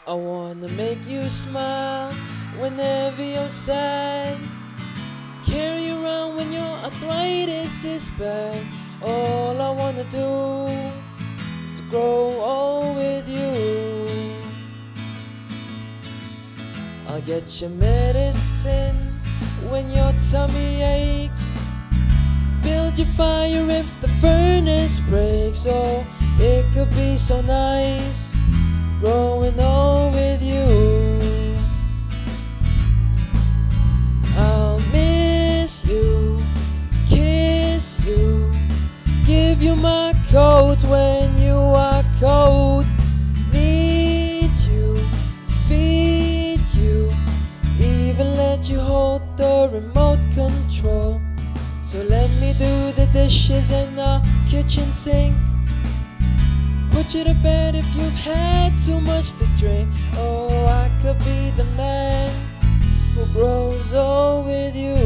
I wanna make you smile whenever you're sad. Carry you around when your arthritis is bad. All I wanna do is to grow old with you. I'll get you medicine when your tummy aches. Build your fire if the furnace breaks. Oh, it could be so nice growing old with you. I'll miss you, kiss you, give you my coat when you are cold. Need you, feed you, even let you hold the remote control. So let me do the dishes in the kitchen sink. Put you to bed if you've had too much to drink. Oh, I could be the man who grows old with you.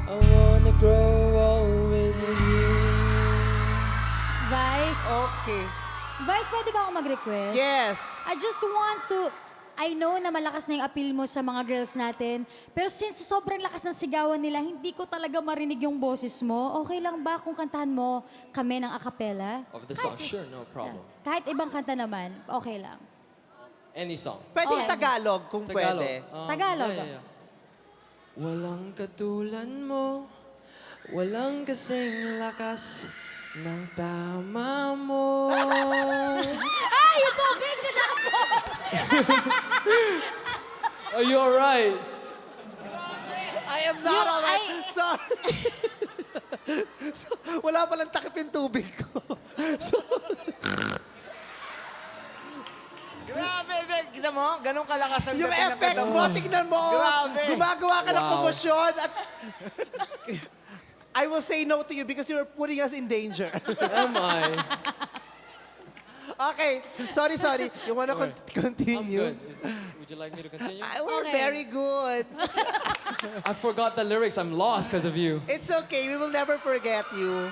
I wanna grow old with you. Vice? Okay. Vice, pwede ba ako mag-request? Yes. I just want to... I know na malakas na yung appeal mo sa mga girls natin. Pero since sobrang lakas ng sigawan nila, hindi ko talaga marinig yung boses mo. Okay lang ba kung kantahan mo kami ng acapella? Of the song, sure, no problem. Kahit ibang kanta naman, okay lang. Any song. Pwede Okay. Tagalog kung pwede. Tagalog. Walang katulad mo, walang kasing lakas ng tama mo. Ay, yung tubig na ako! Are you alright? I am not alright. I- Sorry. So, wala palang takip yung tubig ko. So, Grabe, kita mo? Ganun kalakas ang yung dating ng effect ganda mo, tignan mo. Grabe. Gumagawa ka ng Wow. komosyon at... I will say no to you because you're putting us in danger. Am I? Okay. Sorry. You wanna I'm continue? good. Would you like me to continue? We're Okay. very good. I forgot the lyrics. I'm lost because of you. It's okay. We will never forget you.